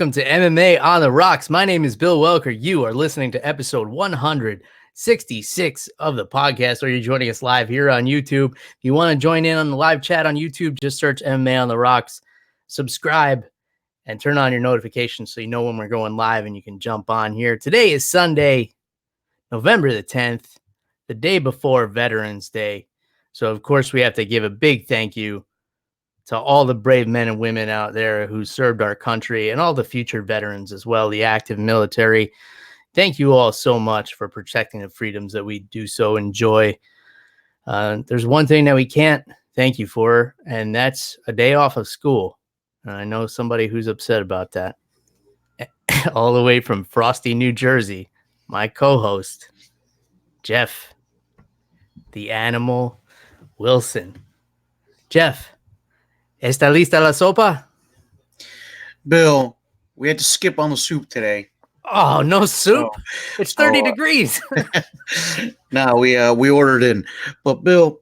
Welcome to MMA on the Rocks. My name is Bill Welker. You are listening to episode 166 of the podcast, or you're joining us live here on YouTube. If you want to join in on the live chat on YouTube, just search MMA on the Rocks, subscribe, and turn on your notifications so you know when we're going live and you can jump on here. Today is Sunday, November the 10th, the day before Veterans Day. So, of course, we have to give a big thank you to all the brave men and women out there who served our country and all the future veterans as well, the active military. Thank you all so much for protecting the freedoms that we do so enjoy. There's one thing that we can't thank you for, and that's a day off of school. And I know somebody who's upset about that. All the way from Frosty, New Jersey, my co-host, Jeff, the Animal Wilson. Jeff, ¿está lista la sopa? Bill, we had to skip on the soup today. Oh, no soup? It's 30 degrees. No, we ordered in. But Bill,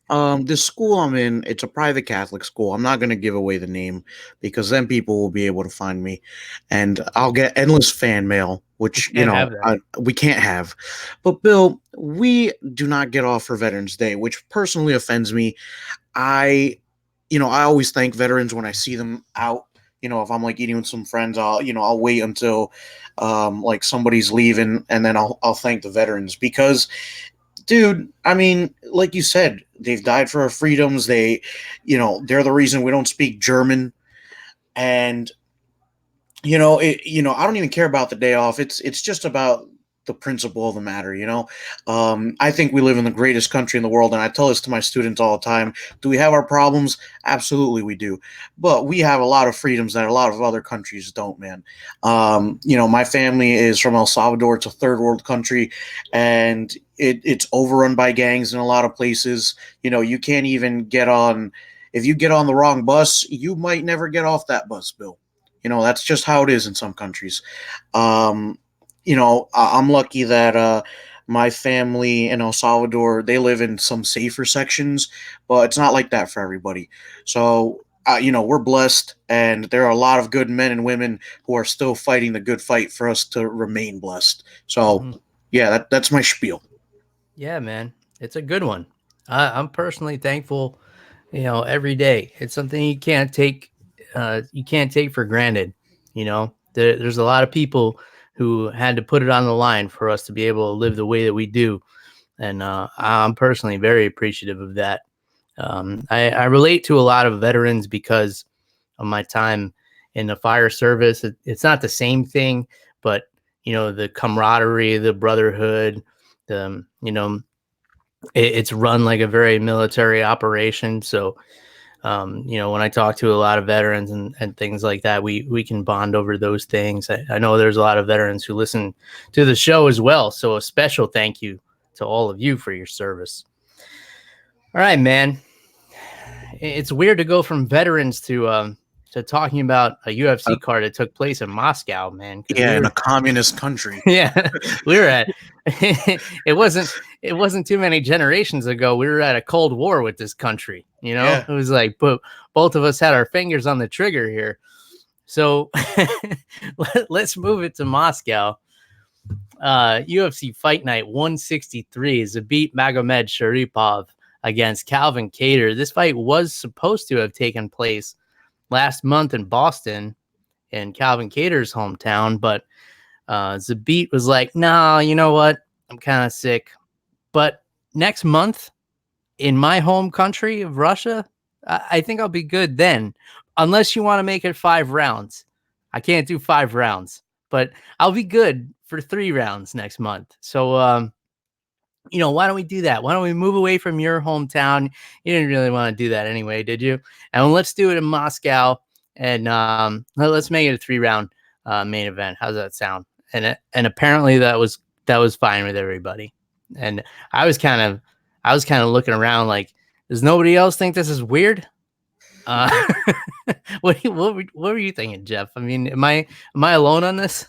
this school I'm in, it's a private Catholic school. I'm not going to give away the name because then people will be able to find me, and I'll get endless fan mail, which we can't have. But Bill, we do not get off for Veterans Day, which personally offends me. I always thank veterans when I see them out. If I'm like eating with some friends, I'll wait until like somebody's leaving, and then I'll thank the veterans because, dude, I mean, like you said, they've died for our freedoms. They're the reason we don't speak German, and I don't even care about the day off. It's just about the principle of the matter. I think we live in the greatest country in the world, and I tell this to my students all the time. Do we have our problems? Absolutely we do, but we have a lot of freedoms that a lot of other countries don't, man. My family is from El Salvador. It's a third world country, and it's overrun by gangs in a lot of places. You can't even get on. If you get on the wrong bus, you might never get off that bus, Bill. That's just how it is in some countries. I'm lucky that my family in El Salvador, they live in some safer sections, but it's not like that for everybody. So, we're blessed, and there are a lot of good men and women who are still fighting the good fight for us to remain blessed. So, yeah, that's my spiel. Yeah, man, it's a good one. I'm personally thankful, every day. It's something you can't take for granted. There's a lot of people who had to put it on the line for us to be able to live the way that we do. And I'm personally very appreciative of that. I relate to a lot of veterans because of my time in the fire service. It's not the same thing, but, the camaraderie, the brotherhood, it's run like a very military operation. So, when I talk to a lot of veterans and things like that, we can bond over those things. I know there's a lot of veterans who listen to the show as well. So a special thank you to all of you for your service. All right, man. It's weird to go from veterans to talking about a UFC card that took place in Moscow, man. Yeah, in a communist country. Yeah, we were at. It wasn't too many generations ago. We were at a Cold War with this country. Yeah. It was like, but both of us had our fingers on the trigger here. So let's move it to Moscow. UFC Fight Night 163 Zabit Magomedsharipov against Calvin Kattar. This fight was supposed to have taken place last month in Boston, in Calvin Kattar's hometown, but Zabit was like, "No, you know what? I'm kind of sick. But next month in my home country of Russia, I think I'll be good then. Unless you want to make it 5 rounds. I can't do 5 rounds, but I'll be good for 3 rounds next month. So, why don't we do that? Why don't we move away from your hometown? You didn't really want to do that anyway, did you? And let's do it in Moscow, and let's make it a 3-round main event. How's that sound?" And apparently that was fine with everybody. And I was kind of looking around like, does nobody else think this is weird? What were you thinking, Jeff? I mean, am I alone on this?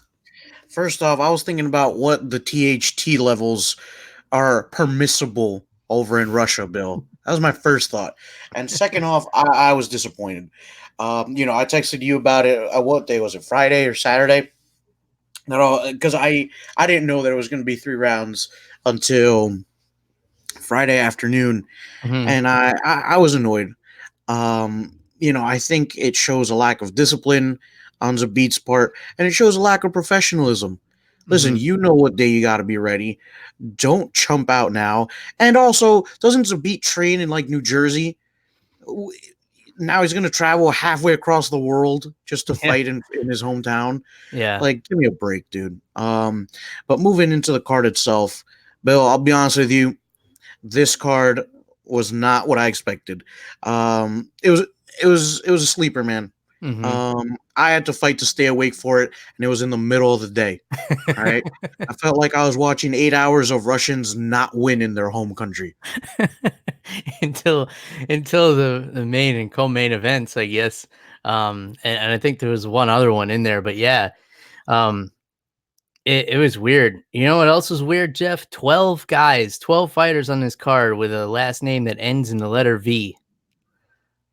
First off, I was thinking about what the THT levels are permissible over in Russia, Bill. That was my first thought. And second off, I was disappointed. I texted you about it. What day was it? Friday or Saturday? No, because I didn't know there was going to be 3 rounds until Friday afternoon, Hmm. and I was annoyed. I think it shows a lack of discipline on Zabit's part, and it shows a lack of professionalism. Listen, Hmm. you know what day you got to be ready. Don't chump out now. And also, doesn't Zabit train in like New Jersey? Now he's going to travel halfway across the world just to Yeah. fight in his hometown. Yeah. Like, give me a break, dude. But moving into the card itself, Bill, I'll be honest with you, this card was not what I expected. It was a sleeper, man. Hmm. I had to fight to stay awake for it, and it was in the middle of the day. All right, I felt like I was watching 8 hours of Russians not win in their home country. until until the main and co-main events, I guess. And I think there was one other one in there, but yeah, um, it was weird. You know what else was weird, Jeff? 12 guys, 12 fighters on this card with a last name that ends in the letter V.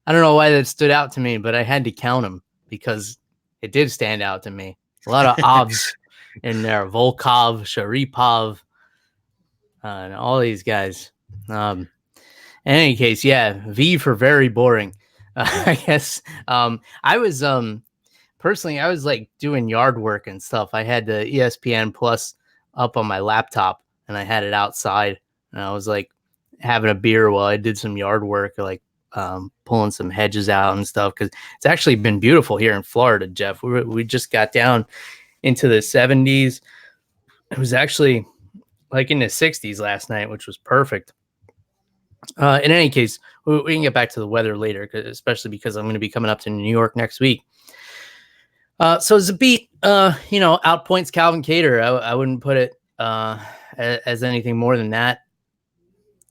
I don't know why that stood out to me, but I had to count them because it did stand out to me. A lot of Ovs in there, Volkov, Sharipov, and all these guys. In any case, yeah, V for very boring. I guess I was personally, I was like doing yard work and stuff. I had the ESPN Plus up on my laptop and I had it outside and I was like having a beer while I did some yard work, like pulling some hedges out and stuff because it's actually been beautiful here in Florida, Jeff. We just got down into the 70s. It was actually like in the 60s last night, which was perfect. In any case, we can get back to the weather later, especially because I'm going to be coming up to New York next week. So Zabit, outpoints Calvin Kattar. I wouldn't put it as anything more than that.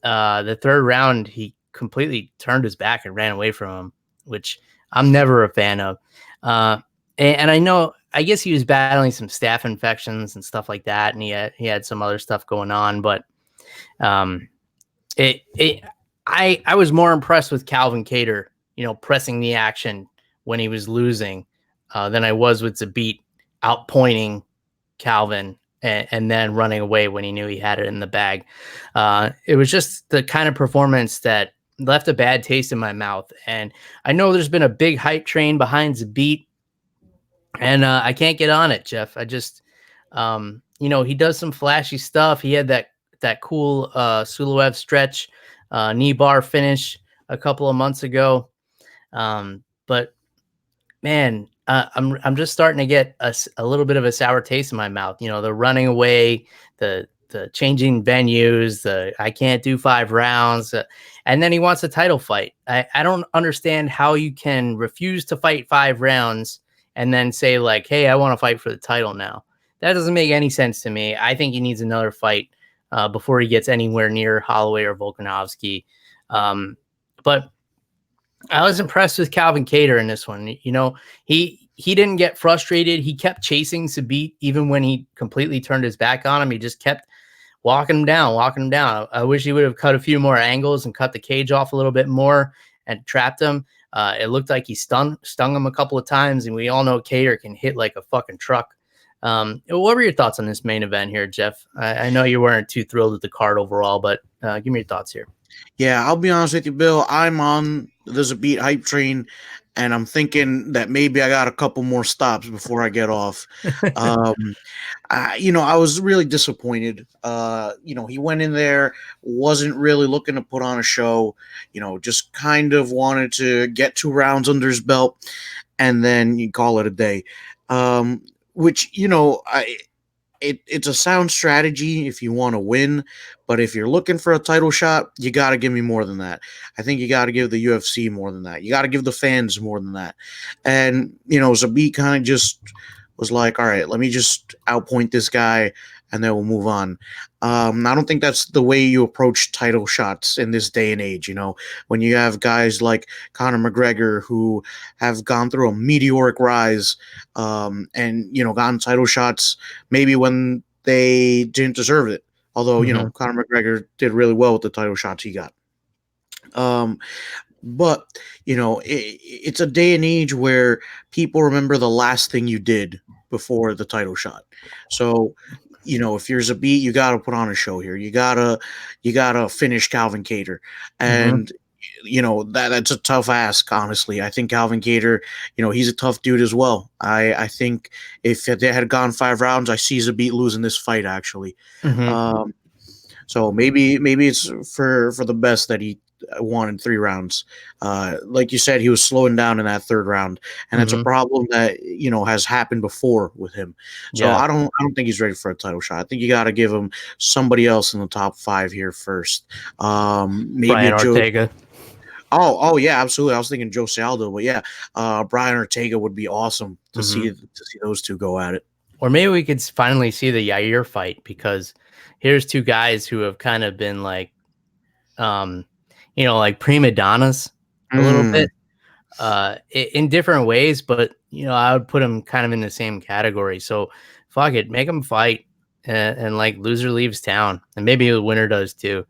The third round, he completely turned his back and ran away from him, which I'm never a fan of. And I know, I guess he was battling some staph infections and stuff like that, and he had some other stuff going on, but um, I was more impressed with Calvin Kattar, pressing the action when he was losing than I was with Zabit outpointing Calvin and then running away when he knew he had it in the bag. It was just the kind of performance that left a bad taste in my mouth. And I know there's been a big hype train behind Zabit, and I can't get on it, Jeff. I just, he does some flashy stuff. He had that cool Suluev stretch knee bar finish a couple of months ago. But man, I'm just starting to get a little bit of a sour taste in my mouth. The running away, the changing venues, the I can't do 5 rounds, and then he wants a title fight. I don't understand how you can refuse to fight 5 rounds and then say like, hey, I want to fight for the title now. That doesn't make any sense to me. I think he needs another fight before he gets anywhere near Holloway or Volkanovski. But I was impressed with Calvin Kattar in this one. He didn't get frustrated. He kept chasing Zabit even when he completely turned his back on him. He just kept walking him down. I wish he would have cut a few more angles and cut the cage off a little bit more and trapped him. It looked like he stung him a couple of times, and we all know Kattar can hit like a fucking truck. What were your thoughts on this main event here, Jeff? I know you weren't too thrilled with the card overall, but give me your thoughts here. Yeah, I'll be honest with you, Bill. I'm on the Zabit hype train, and I'm thinking that maybe I got a couple more stops before I get off. Um, I was really disappointed. He went in there, wasn't really looking to put on a show. Just kind of wanted to get 2 rounds under his belt, and then you call it a day. Which it's a sound strategy if you want to win, but if you're looking for a title shot, you got to give me more than that. I think you got to give the UFC more than that. You got to give the fans more than that. And Zabit kind of just was like, all right, let me just outpoint this guy and then we'll move on. I don't think that's the way you approach title shots in this day and age. When you have guys like Conor McGregor who have gone through a meteoric rise, and gotten title shots maybe when they didn't deserve it. Although Mhm. Conor McGregor did really well with the title shots he got. But it's a day and age where people remember the last thing you did before the title shot. So, if you're Zabit, you got to put on a show here. You gotta finish Calvin Kattar, Mm-hmm. and that's a tough ask. Honestly, I think Calvin Kattar, he's a tough dude as well. I think if they had gone 5 rounds, I see Zabit losing this fight actually. Mm-hmm. Um, so maybe it's for the best that he won in 3 rounds. Like you said, he was slowing down in that third round, and that's a Mm-hmm. problem that has happened before with him. So Yeah. I don't think he's ready for a title shot. I think you got to give him somebody else in the top 5 here first. Maybe a Brian Joe. Ortega. Oh yeah, absolutely. I was thinking Joe Saldo, but yeah, Brian Ortega would be awesome to Mm-hmm. see those two go at it. Or maybe we could finally see the Yair fight, because here's two guys who have kind of been like, um, like prima donnas a little Mm. bit, in different ways, but I would put them kind of in the same category. So fuck it, make them fight, and like loser leaves town, and maybe the winner does too.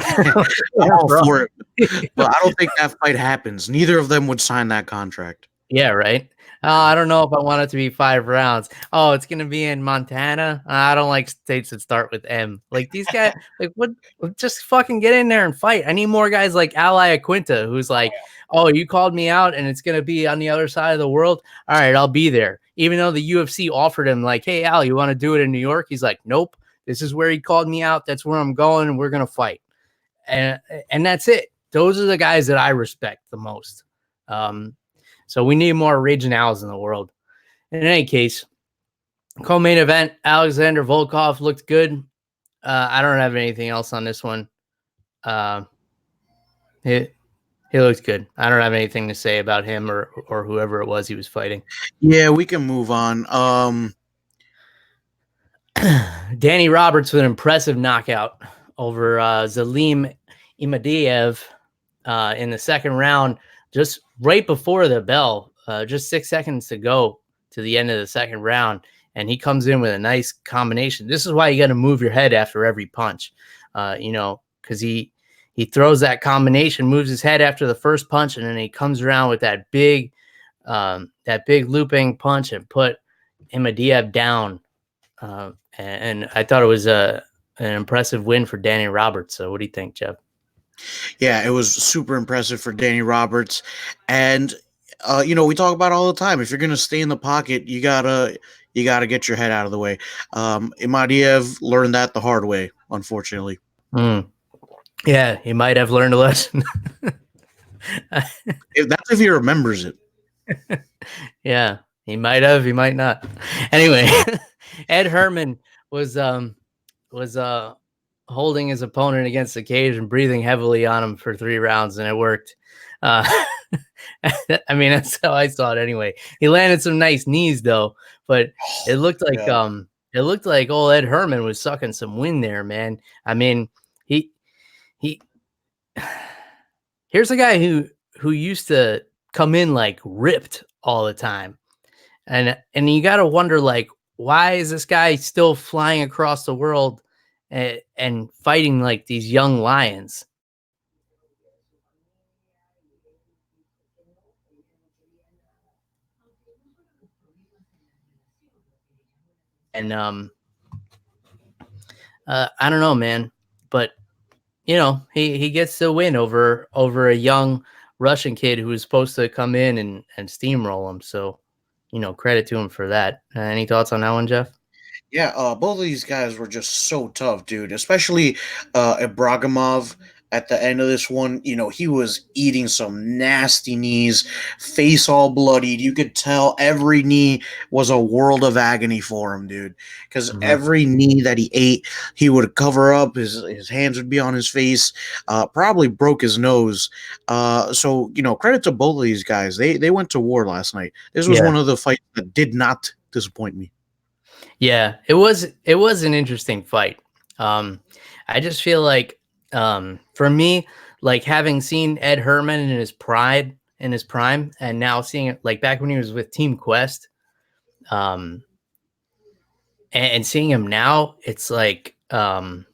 I'm all for it, but I don't think that fight happens. Neither of them would sign that contract. Yeah, right. I don't know if I want it to be 5 rounds. Oh, it's gonna be in Montana. I don't like states that start with M. Like these guys, like what? Just fucking get in there and fight. I need more guys like Ally Aquinta, who's like, oh, you called me out, and it's gonna be on the other side of the world. All right, I'll be there. Even though the UFC offered him, like, hey, Al, you want to do it in New York? He's like, nope. This is where he called me out. That's where I'm going, and we're gonna fight. And that's it. Those are the guys that I respect the most. So we need more regionals in the world. In any case, co-main event, Alexander Volkov looked good. I don't have anything else on this one. He looked good. I don't have anything to say about him or whoever it was he was fighting. Yeah, we can move on. Danny Roberts with an impressive knockout over Zelim Imadaev in the second round, just right before the bell, just 6 seconds to go to the end of the second round. And he comes in with a nice combination. This is why you got to move your head after every punch, because he throws that combination, moves his head after the first punch, and then he comes around with that big looping punch and put Imadaev down. And I thought it was an impressive win for Danny Roberts. So what do you think, Jeff? Yeah, it was super impressive for Danny Roberts, and we talk about it all the time. If you're gonna stay in the pocket, you gotta get your head out of the way. Imadaev learned that the hard way, unfortunately. Yeah, he might have learned a lesson. If he remembers it. Yeah, he might have, he might not. Anyway, Ed Herman was holding his opponent against the cage and breathing heavily on him for 3 rounds, and it worked. I mean, that's how I saw it anyway. He landed some nice knees though, but it looked like old Ed Herman was sucking some wind there, man. I mean, he here's a guy who used to come in like ripped all the time. And you got to wonder, like, why is this guy still flying across the world and fighting like these young lions? And I don't know, man, but he gets the win over a young Russian kid who was supposed to come in and steamroll him. So, credit to him for that. Any thoughts on that one, Jeff? Yeah, both of these guys were just so tough, dude. Especially Ibragimov at the end of this one. He was eating some nasty knees, face all bloodied. You could tell every knee was a world of agony for him, dude. Because every knee that he ate, he would cover up. His hands would be on his face. Probably broke his nose. So credit to both of these guys. They went to war last night. This was one of the fights that did not disappoint me. Yeah, it was an interesting fight. I just feel like, for me, like having seen Ed Herman in his prime, and now seeing it like back when he was with Team Quest, and seeing him now, it's like a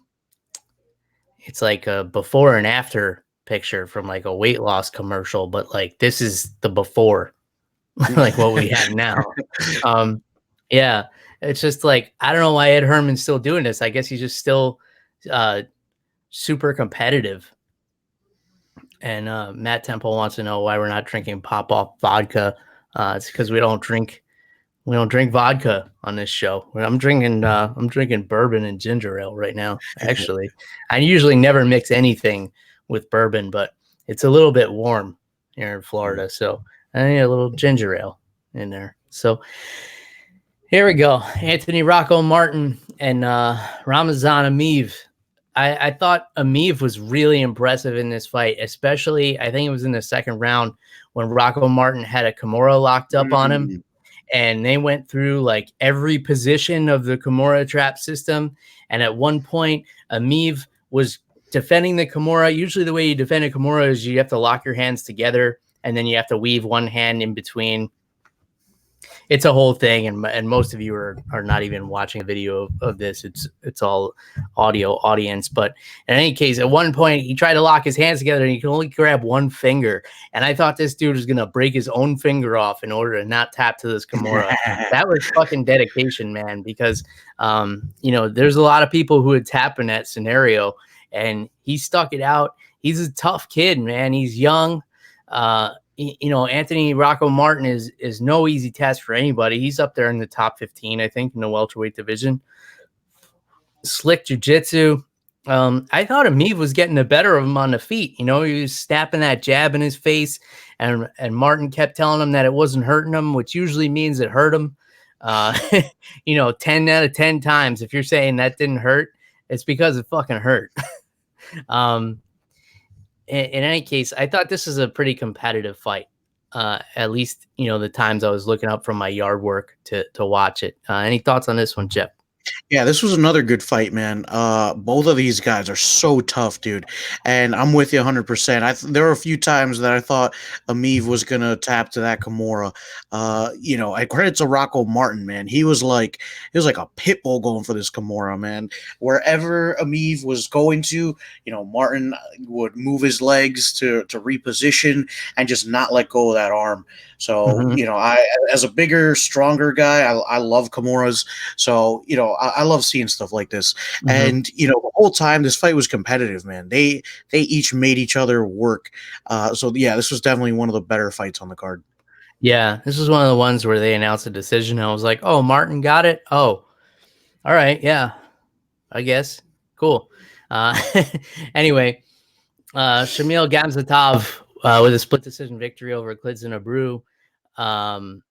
before and after picture from like a weight loss commercial, but like this is the before, like what we have now. Yeah, it's just like I don't know why Ed Herman's still doing this. I guess he's just still super competitive. And Matt Temple wants to know why we're not drinking pop off vodka. It's because we don't drink vodka on this show. I'm drinking bourbon and ginger ale right now. Actually, I usually never mix anything with bourbon, but it's a little bit warm here in Florida, so I need a little ginger ale in there. So here we go. Anthony Rocco Martin and Ramazan Emeev. I thought Emeev was really impressive in this fight, especially I think it was in the second round when Rocco Martin had a Kimura locked up on him, and they went through like every position of the Kimura trap system. And at one point, Emeev was defending the Kimura. Usually the way you defend a Kimura is you have to lock your hands together, and then you have to weave one hand in between. It's a whole thing, and most of you are not even watching a video of this. It's all audio audience. But in any case, at one point he tried to lock his hands together and he could only grab one finger. And I thought this dude was gonna break his own finger off in order to not tap to this Kimura. That was fucking dedication, man. Because there's a lot of people who would tap in that scenario, and he stuck it out. He's a tough kid, man. He's young. Anthony Rocco Martin is no easy task for anybody. He's up there in the top 15, I think, in the welterweight division. Slick jiu-jitsu. I thought Emeev was getting the better of him on the feet. He was snapping that jab in his face, and Martin kept telling him that it wasn't hurting him, which usually means it hurt him. 10 out of 10 times, if you're saying that didn't hurt, it's because it fucking hurt. In any case, I thought this is a pretty competitive fight. At least, the times I was looking up from my yard work to watch it. Any thoughts on this one, Jeff? Yeah, this was another good fight, man. Both of these guys are so tough, dude. And I'm with you 100%. There were a few times that I thought Emeev was going to tap to that Kimura. I credit to Rocco Martin, man. He was like a pit bull going for this Kimura, man. Wherever Emeev was going to, Martin would move his legs to reposition and just not let go of that arm. So, I, as a bigger, stronger guy, I love Kimuras. So, I love seeing stuff like this. And, the whole time this fight was competitive, man. They each made each other work. So, yeah, this was definitely one of the better fights on the card. Yeah, this was one of the ones where they announced a decision. I was like, oh, Martin got it? Oh, all right. Yeah, I guess. Cool. Anyway, Shamil Gamzatov with a split decision victory over Klidson Abreu. Magomed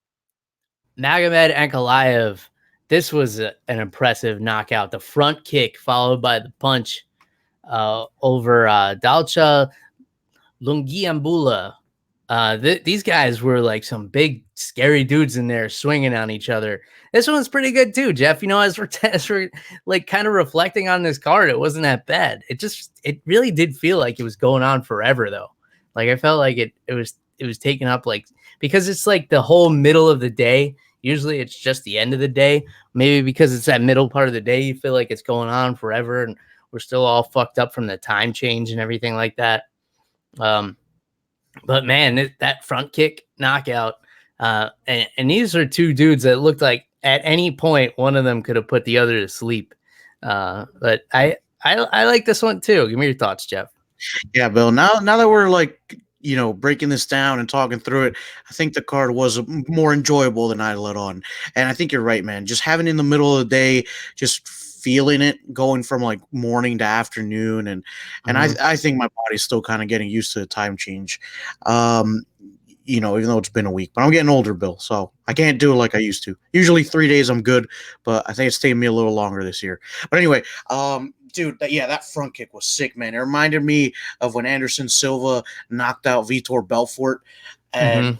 Ankalaev. This was an impressive knockout. The front kick followed by the punch over Dalcha Lungiambula. These guys were like some big, scary dudes in there swinging on each other. This one's pretty good too, Jeff. As we're like kind of reflecting on this card, it wasn't that bad. It really did feel like it was going on forever though. Like I felt like it was taken up like, because it's like the whole middle of the day. Usually it's just the end of the day. Maybe because it's that middle part of the day, you feel like it's going on forever and we're still all fucked up from the time change and everything like that. But man, that front kick knockout, and these are two dudes that looked like at any point one of them could have put the other to sleep. But I like this one too. Give me your thoughts, Jeff. Yeah, Bill. Now that we're like breaking this down and talking through it, I think the card was more enjoyable than I let on. And I think you're right, man. Just having in the middle of the day, just feeling it going from like morning to afternoon. And I think my body's still kind of getting used to the time change. Even though it's been a week, but I'm getting older, Bill, so I can't do it like I used to. Usually 3 days I'm good, but I think it's taking me a little longer this year. But anyway, dude, that front kick was sick, man. It reminded me of when Anderson Silva knocked out Vitor Belfort, and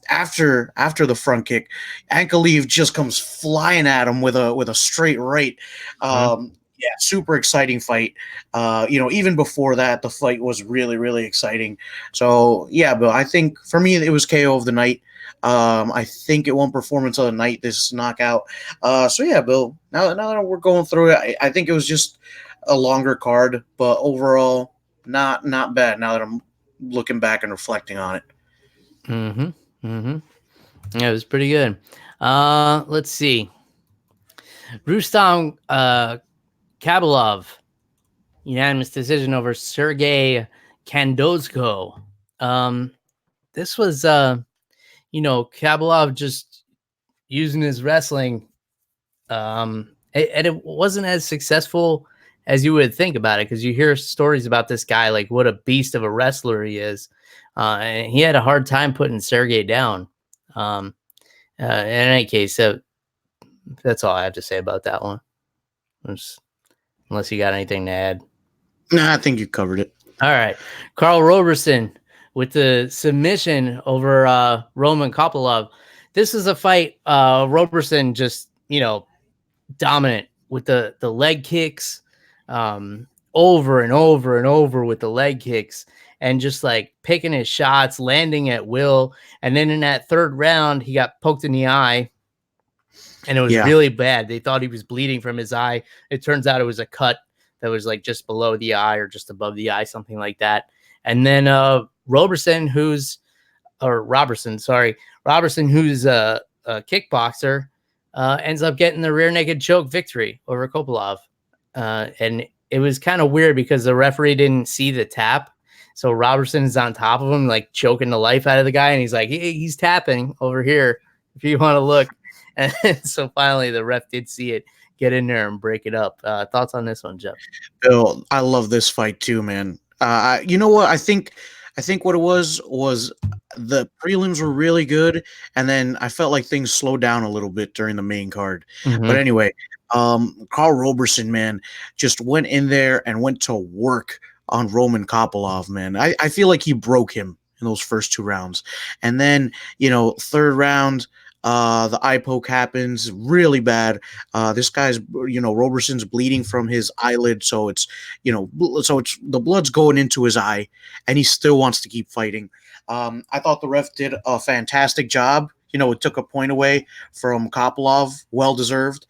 after the front kick, Ankalaev just comes flying at him with a straight right. Yeah, super exciting fight. Even before that, the fight was really, really exciting. So yeah, but I think for me it was KO of the night. I think it won performance of the night, this knockout. So yeah, Bill, now that we're going through it, I think it was just a longer card, but overall, not bad now that I'm looking back and reflecting on it. Yeah, it was pretty good. Let's see. Rustam Kabalov, unanimous decision over Sergey Kandozko. This was, Kabalov just using his wrestling. And it wasn't as successful as you would think about it, because you hear stories about this guy, like what a beast of a wrestler he is. And he had a hard time putting Sergey down. In any case, that's all I have to say about that one. Unless you got anything to add. Nah, I think you covered it. All right. Karl Roberson with the submission over Roman Kopylov. This is a fight. Roberson just, dominant with the leg kicks, over and over and over with the leg kicks, and just like picking his shots, landing at will. And then in that third round, he got poked in the eye, and it was really bad. They thought he was bleeding from his eye. It turns out it was a cut that was like just below the eye or just above the eye, something like that. And then Roberson, who's a kickboxer, ends up getting the rear naked choke victory over Kopylov. And it was kind of weird because the referee didn't see the tap. So Robertson is on top of him, like choking the life out of the guy. And he's like, hey, he's tapping over here if you want to look. And so finally the ref did see it, get in there and break it up. Thoughts on this one, Jeff? Bill, I love this fight too, man. You know what? I think what it was the prelims were really good, and then I felt like things slowed down a little bit during the main card. But anyway, Karl Roberson, man, just went in there and went to work on Roman Kopylov, man. I feel like he broke him in those first two rounds. And then, third round, the eye poke happens really bad. This guy's, Roberson's bleeding from his eyelid. So it's the blood's going into his eye, and he still wants to keep fighting. I thought the ref did a fantastic job. It took a point away from Kopylov, well-deserved.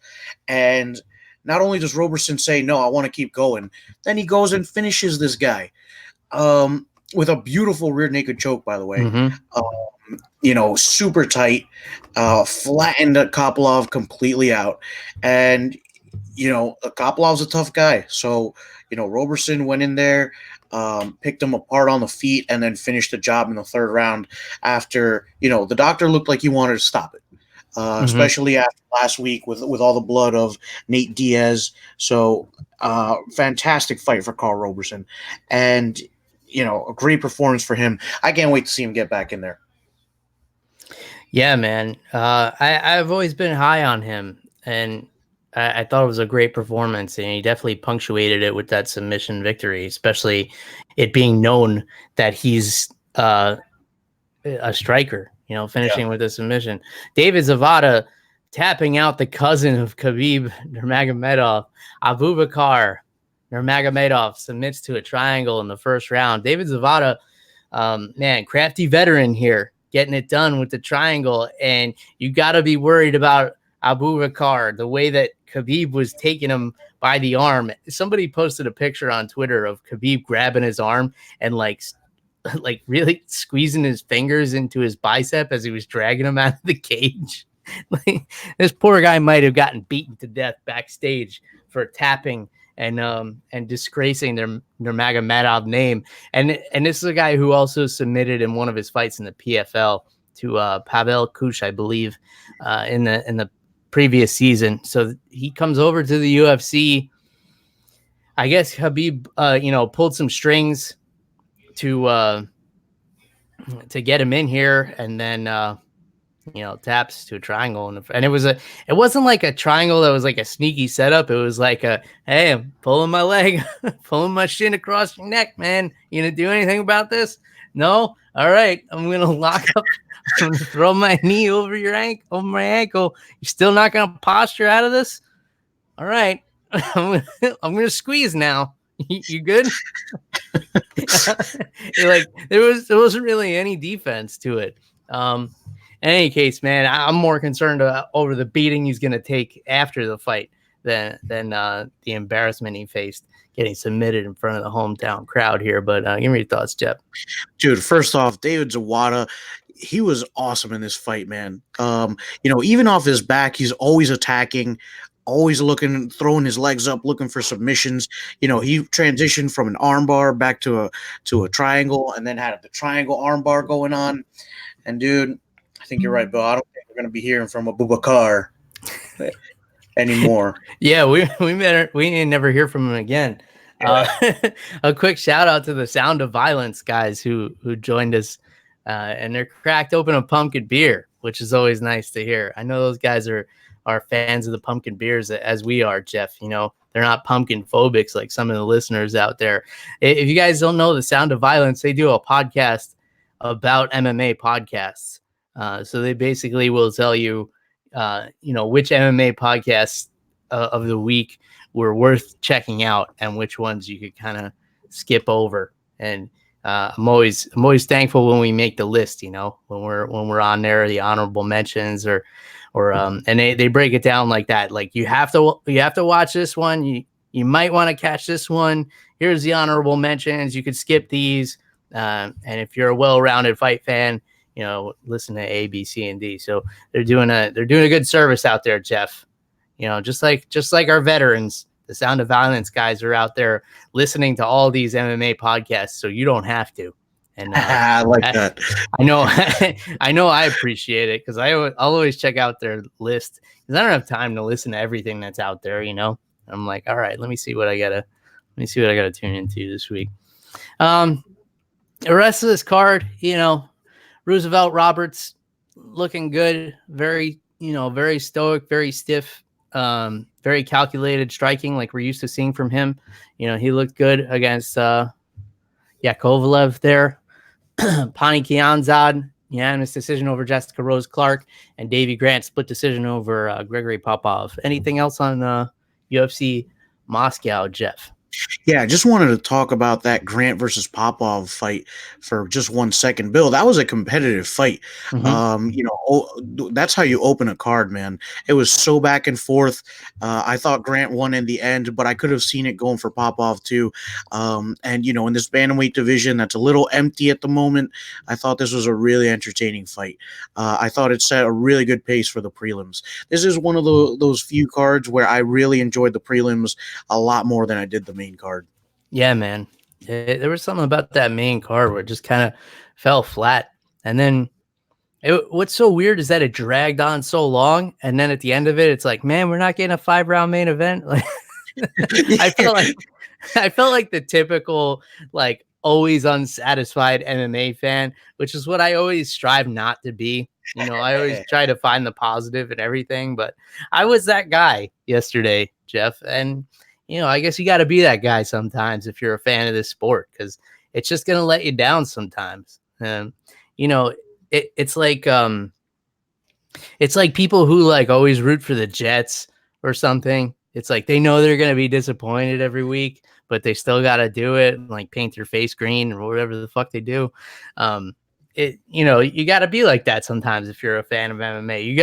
And not only does Roberson say, no, I want to keep going, then he goes and finishes this guy with a beautiful rear naked choke, by the way. Super tight, flattened Kopylov completely out. And, Kopylov's a tough guy. So, Roberson went in there, picked him apart on the feet, and then finished the job in the third round after, the doctor looked like he wanted to stop it. Especially after last week with all the blood of Nate Diaz. So fantastic fight for Karl Roberson. And, a great performance for him. I can't wait to see him get back in there. Yeah, man. I've always been high on him, and I thought it was a great performance, and he definitely punctuated it with that submission victory, especially it being known that he's a striker, finishing with a submission. David Zavada tapping out the cousin of Khabib Nurmagomedov. Abubakar Nurmagomedov submits to a triangle in the first round. David Zavada, crafty veteran here, getting it done with the triangle. And you got to be worried about Abubakar, the way that Khabib was taking him by the arm. Somebody posted a picture on Twitter of Khabib grabbing his arm and like really squeezing his fingers into his bicep as he was dragging him out of the cage. This poor guy might have gotten beaten to death backstage for tapping and disgracing their Nurmagomedov name. And this is a guy who also submitted in one of his fights in the PFL to Pavel Kush, I believe, in the previous season. So he comes over to the UFC. I guess Khabib, pulled some strings to get him in here, and then taps to a triangle, and it wasn't like a triangle that was like a sneaky setup. It was like hey, I'm pulling my leg, pulling my shin across your neck, man. You gonna do anything about this? No? All right, I'm gonna lock up. I'm gonna throw my knee over my ankle. You're still not gonna posture out of this? All right, I'm gonna squeeze now. You good? There wasn't really any defense to it. In any case, man, I'm more concerned over the beating he's going to take after the fight than the embarrassment he faced getting submitted in front of the hometown crowd here. But give me your thoughts, Jeff. Dude, first off, David Zawada, he was awesome in this fight, man. Even off his back, he's always attacking, always looking, throwing his legs up, looking for submissions. He transitioned from an armbar back to a triangle, and then had the triangle armbar going on. And dude, I think you're right, Bill. I don't think we're gonna be hearing from Abubakar anymore. Yeah, we never hear from him again. A quick shout out to the Sound of Violence guys who joined us, and they're cracked open a pumpkin beer, which is always nice to hear. I know those guys are fans of the pumpkin beers as we are, Jeff. They're not pumpkin phobics like some of the listeners out there. If you guys don't know the Sound of Violence, they do a podcast about MMA podcasts. So they basically will tell you, which MMA podcasts of the week were worth checking out and which ones you could kind of skip over. And I'm always thankful when we make the list, when we're on there, the honorable mentions or and they break it down like that. Like you have to watch this one. You might want to catch this one. Here's the honorable mentions. You could skip these. And if you're a well-rounded fight fan, listen to A, B, C, and D. So they're doing a good service out there, Jeff. Just like our veterans, the Sound of Violence guys are out there listening to all these MMA podcasts, so you don't have to. And I like that. I know, I appreciate it because I'll always check out their list because I don't have time to listen to everything that's out there. I'm like, all right, let me see what I gotta tune into this week. The rest of this card, Roosevelt Roberts looking good, very stoic, very stiff, very calculated striking like we're used to seeing from him. He looked good against Yakovlev there. Pani Kianzad, unanimous decision over Jessica Rose Clark, and Davey Grant split decision over Gregory Popov. Anything else on UFC Moscow, Jeff? Yeah, I just wanted to talk about that Grant versus Popov fight for just 1 second. Bill, that was a competitive fight. Mm-hmm. That's how you open a card, man. It was so back and forth. I thought Grant won in the end, but I could have seen it going for Popov too. In this bantamweight division that's a little empty at the moment, I thought this was a really entertaining fight. I thought it set a really good pace for the prelims. This is one of those few cards where I really enjoyed the prelims a lot more than I did the main card. Yeah, man. There was something about that main card where it just kind of fell flat. And then what's so weird is that it dragged on so long. And then at the end of it, it's like, man, we're not getting a 5-round main event. Like, I felt like the typical, like, always unsatisfied MMA fan, which is what I always strive not to be. I always try to find the positive in everything, but I was that guy yesterday, Jeff. And I guess you got to be that guy sometimes if you're a fan of this sport, because it's just going to let you down sometimes. It's like people who like always root for the Jets or something. It's like they know they're going to be disappointed every week, but they still got to do it and like paint their face green or whatever the fuck they do. You got to be like that sometimes if you're a fan of MMA. You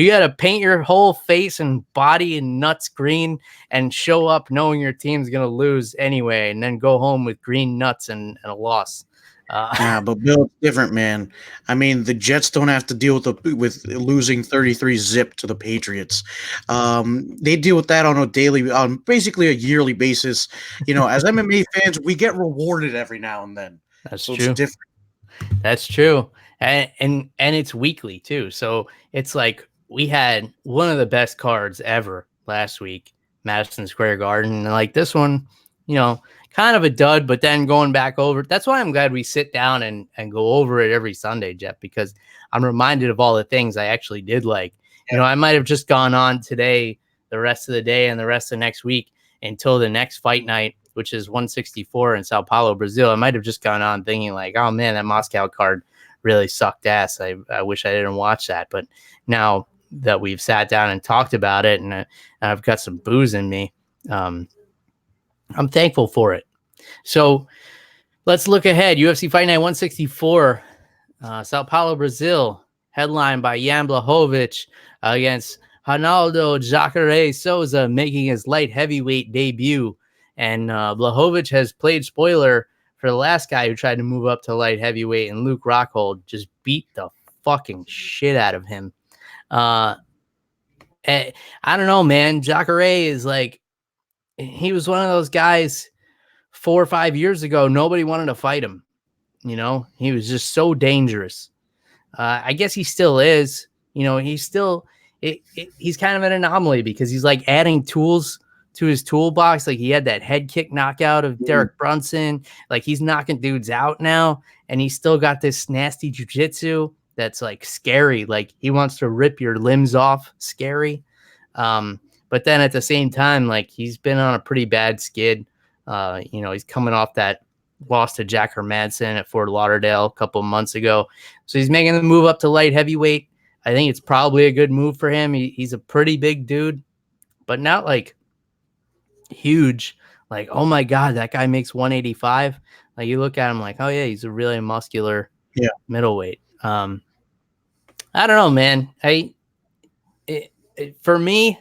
gotta paint your whole face and body and nuts green and show up knowing your team's gonna lose anyway, and then go home with green nuts and a loss. But Bill, it's different, man. I mean, the Jets don't have to deal with losing 33-0 to the Patriots. They deal with that on basically a yearly basis. As MMA fans, we get rewarded every now and then. That's true. It's different. That's true. And it's weekly too. So it's like we had one of the best cards ever last week, Madison Square Garden. And like this one, kind of a dud, but then going back over. That's why I'm glad we sit down and go over it every Sunday, Jeff, because I'm reminded of all the things I actually did like. Yeah. I might have just gone on today, the rest of the day and the rest of next week until the next fight night, which is 164 in Sao Paulo, Brazil. I might have just gone on thinking like, oh man, that Moscow card really sucked ass. I wish I didn't watch that. But now that we've sat down and talked about it and I've got some booze in me, I'm thankful for it. So let's look ahead. UFC Fight Night 164, Sao Paulo, Brazil, headlined by Jan Blachowicz against Ronaldo Jacare Souza making his light heavyweight debut. And Blachowicz has played spoiler for the last guy who tried to move up to light heavyweight, and Luke Rockhold just beat the fucking shit out of him. I don't know, man. Jacare is like, he was one of those guys 4 or 5 years ago. Nobody wanted to fight him. You know, he was just so dangerous. I guess he still is. You know, he's still he's kind of an anomaly because he's like adding tools to his toolbox. Like he had that head kick knockout of Derek Brunson. Like he's knocking dudes out now, and he's still got this nasty jiu-jitsu that's like scary. Like he wants to rip your limbs off. Scary. But then at the same time, like he's been on a pretty bad skid. You know, he's coming off that loss to Jack Hermanson at Fort Lauderdale a couple of months ago. So he's making the move up to light heavyweight. I think it's probably a good move for him. He's a pretty big dude, but not like huge. Like, oh my God, that guy makes 185. Like you look at him like, oh yeah, he's a really muscular middleweight. I don't know, man. For me,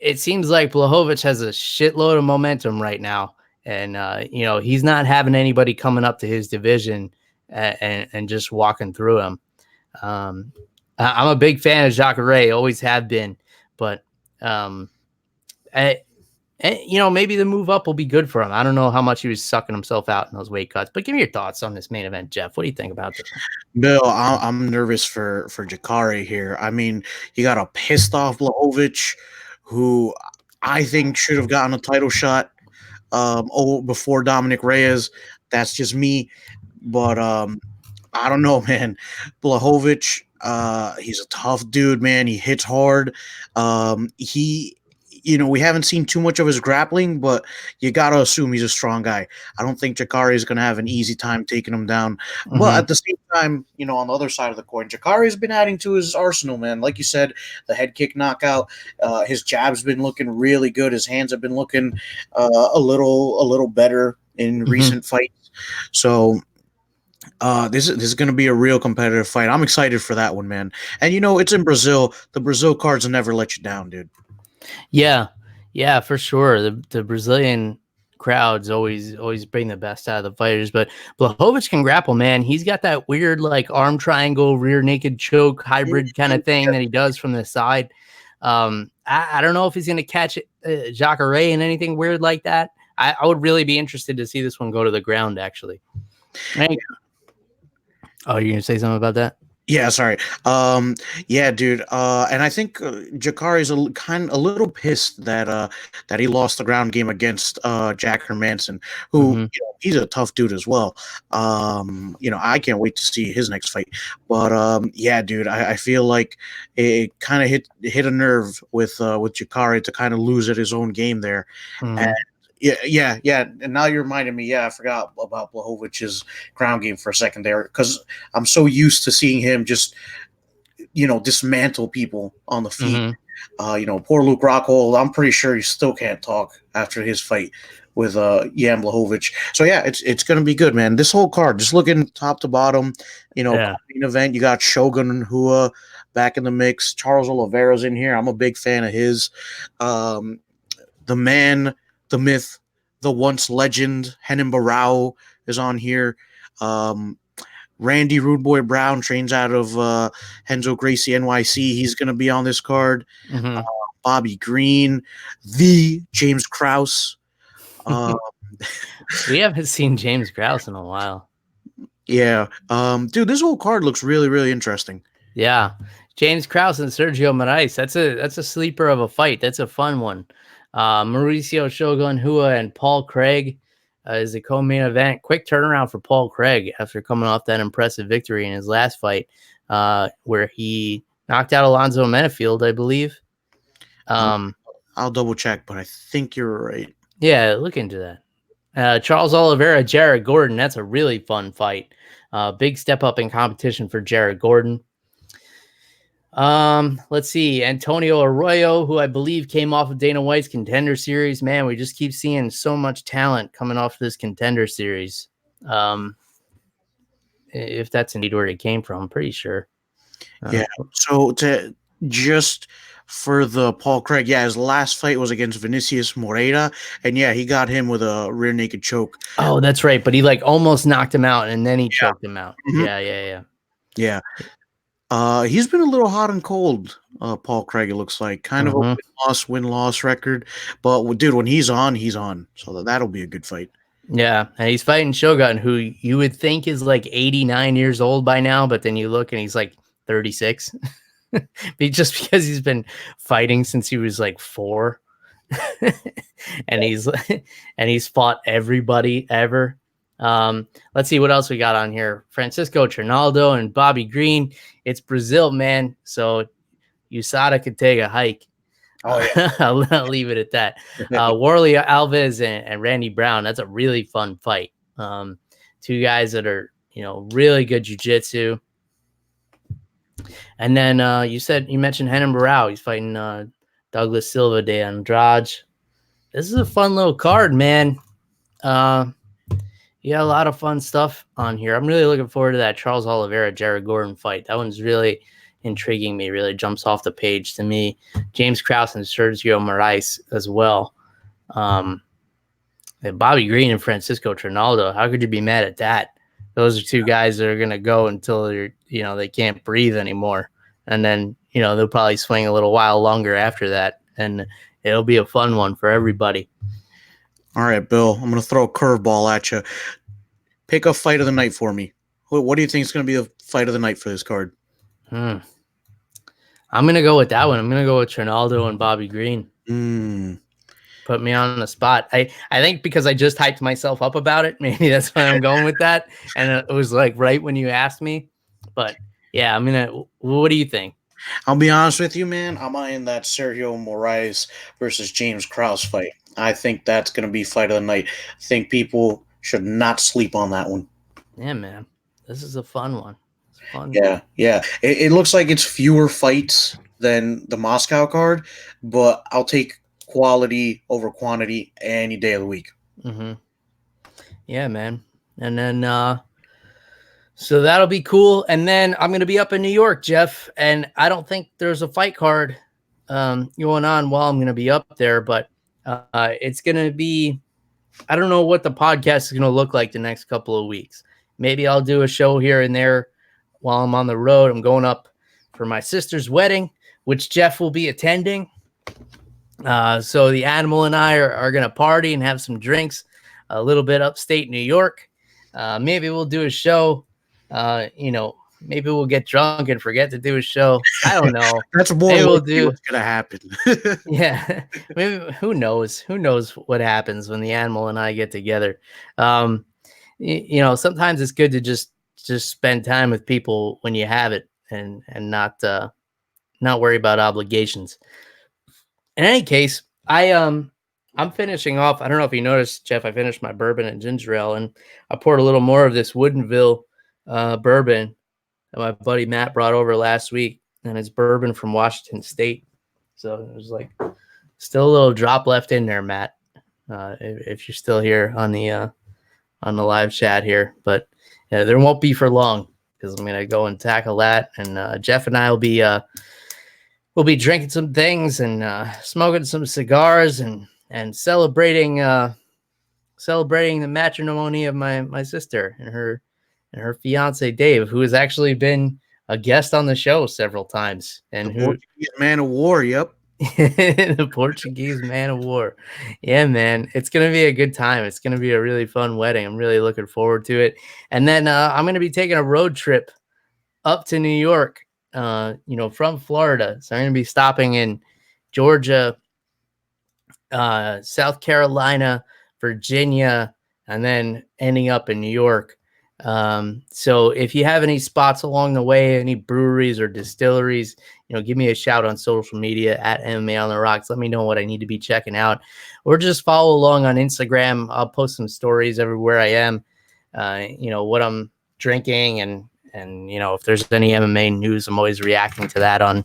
it seems like Blachowicz has a shitload of momentum right now. And, you know, he's not having anybody coming up to his division and just walking through him. I'm a big fan of Jacare, always have been. But, you know, maybe the move up will be good for him. I don't know how much he was sucking himself out in those weight cuts. But give me your thoughts on this main event, Jeff. What do you think about this? Bill, I'm nervous for Jacare here. I mean, you got a pissed off Blachowicz who I think should have gotten a title shot before Dominic Reyes. That's just me. But I don't know, man. Blachowicz, he's a tough dude, man. He hits hard. We haven't seen too much of his grappling, but you got to assume he's a strong guy. I don't think Jacare is going to have an easy time taking him down. Mm-hmm. But at the same time, you know, on the other side of the coin, Jacare has been adding to his arsenal, man. Like you said, the head kick knockout, his jab's been looking really good. His hands have been looking a little better in recent fights. So this is going to be a real competitive fight. I'm excited for that one, man. And, you know, it's in Brazil. The Brazil cards will never let you down, dude. Yeah, for sure. The Brazilian crowds always bring the best out of the fighters, but Blachowicz can grapple, man. He's got that weird like arm triangle, rear naked choke hybrid kind of thing that he does from the side. I don't know if he's going to catch Jacare in anything weird like that. I would really be interested to see this one go to the ground, actually. Right? Oh, you're going to say something about that? Yeah, sorry. Yeah, dude. And I think Jacare is a little pissed that he lost the ground game against Jack Hermanson, who you know, he's a tough dude as well. You know, I can't wait to see his next fight. But yeah, dude, I feel like it kind of hit a nerve with Jacare to kind of lose at his own game there. And yeah. And now you're reminding me. Yeah, I forgot about Blachowicz's ground game for a second there because I'm so used to seeing him just, you know, dismantle people on the feet. You know, poor Luke Rockhold. I'm pretty sure he still can't talk after his fight with Jan Blachowicz. So yeah, it's gonna be good, man. This whole card, just looking top to bottom, you know, main event. You got Shogun and Hua back in the mix. Charles Oliveira's in here. I'm a big fan of his. The man, the myth, the once legend, Renan Barão is on here. Randy Rude Boy Brown trains out of Renzo Gracie NYC. He's going to be on this card. Bobby Green, the James Krause. We haven't seen James Krause in a while. Yeah. Dude, this whole card looks really, really interesting. Yeah. James Krause and Sergio Moraes. That's a sleeper of a fight. That's a fun one. Mauricio Shogun Hua and Paul Craig is the co-main event. Quick turnaround for Paul Craig after coming off that impressive victory in his last fight, where he knocked out Alonzo Menafield, I believe. I'll double check, but I think you're right. Yeah, look into that. Charles Oliveira, Jared Gordon. That's a really fun fight. Big step up in competition for Jared Gordon. Let's see. Antonio Arroyo, who I believe came off of Dana White's Contender Series. Man, we just keep seeing so much talent coming off this Contender Series. If that's indeed where it came from, I'm pretty sure. Yeah. So to just For the Paul Craig, yeah, his last fight was against Vinicius Moreira, and yeah, he got him with a rear naked choke. Oh, that's right. But he like almost knocked him out, and then he Yeah. choked him out. Mhm. Yeah. He's been a little hot and cold, Paul Craig, it looks like. Kind of a win-loss record. But, dude, when he's on, he's on. So that'll be a good fight. Yeah, and he's fighting Shogun, who you would think is like 89 years old by now, but then you look and he's like 36. Just because he's been fighting since he was like 4. and he's fought everybody ever. Let's see what else we got on here. Francisco Trinaldo and Bobby Green. It's Brazil, man. So USADA could take a hike. Oh, yeah. I'll leave it at that. Warley Alves and Randy Brown. That's a really fun fight. Two guys that are, really good jiu-jitsu. And then you mentioned Renan Barao. He's fighting Douglas Silva de Andrade. This is a fun little card, man. You got a lot of fun stuff on here. I'm really looking forward to that Charles Oliveira Jared Gordon fight. That one's really intriguing me. Really jumps off the page to me. James Krause and Sergio Moraes as well. And Bobby Green and Francisco Trinaldo. How could you be mad at that? Those are two guys that are gonna go until they can't breathe anymore, and then they'll probably swing a little while longer after that, and it'll be a fun one for everybody. All right, Bill, I'm going to throw a curveball at you. Pick a fight of the night for me. What do you think is going to be the fight of the night for this card? I'm going to go with that one. I'm going to go with Trinaldo and Bobby Green. Put me on the spot. I think because I just hyped myself up about it, maybe that's why I'm going with that. And it was like right when you asked me. But yeah, what do you think? I'll be honest with you, man. I'm eyeing that Sergio Moraes versus James Krause fight. I think that's going to be fight of the night. I think people should not sleep on that one. Yeah, man. This is a fun one. It's fun. Yeah. It looks like it's fewer fights than the Moscow card, but I'll take quality over quantity any day of the week. Mm-hmm. Yeah, man. And then so that'll be cool. And then I'm going to be up in New York, Jeff, and I don't think there's a fight card going on while I'm going to be up there, but it's going to be, I don't know what the podcast is going to look like the next couple of weeks. Maybe I'll do a show here and there while I'm on the road. I'm going up for my sister's wedding, which Jeff will be attending. So the animal and I are going to party and have some drinks a little bit upstate New York. Maybe we'll do a show. Maybe we'll get drunk and forget to do a show. I don't know. That's more what's going to happen. Yeah. Maybe who knows? Who knows what happens when the animal and I get together? Sometimes it's good to just spend time with people when you have it and not worry about obligations. In any case, I'm finishing off. I don't know if you noticed, Jeff, I finished my bourbon and ginger ale, and I poured a little more of this Woodinville bourbon that my buddy Matt brought over last week, and it's bourbon from Washington State. So there's like still a little drop left in there, Matt, if you're still here on the live chat here. But yeah, there won't be for long because I'm gonna go and tackle that, and Jeff and I will be drinking some things and smoking some cigars and celebrating the matrimony of my sister and her fiance Dave, who has actually been a guest on the show several times, and the Portuguese man of war. Yep. The Portuguese man of war. Yeah, man. It's going to be a good time. It's going to be a really fun wedding. I'm really looking forward to it. And then I'm going to be taking a road trip up to New York, from Florida. So I'm going to be stopping in Georgia, South Carolina, Virginia, and then ending up in New York. So if you have any spots along the way, any breweries or distilleries, give me a shout on social media at MMA on the Rocks. Let me know what I need to be checking out, or just follow along on Instagram. I'll post some stories everywhere I am, what I'm drinking and if there's any MMA news, I'm always reacting to that on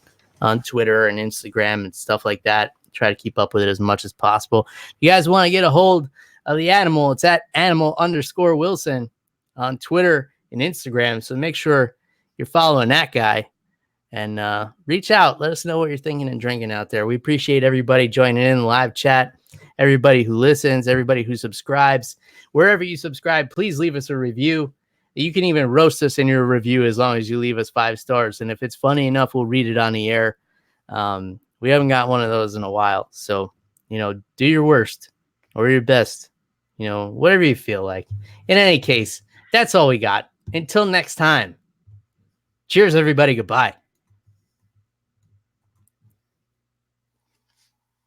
Twitter and Instagram and stuff like that. Try to keep up with it as much as possible. If you guys want to get a hold of the animal, it's at animal_Wilson on Twitter and Instagram. So make sure you're following that guy. And reach out. Let us know what you're thinking and drinking out there. We appreciate everybody joining in the live chat, everybody who listens, everybody who subscribes. Wherever you subscribe, please leave us a review. You can even roast us in your review as long as you leave us 5 stars. And if it's funny enough, we'll read it on the air. We haven't got one of those in a while. So, do your worst or your best, whatever you feel like. In any case, that's all we got. Until next time. Cheers, everybody. Goodbye.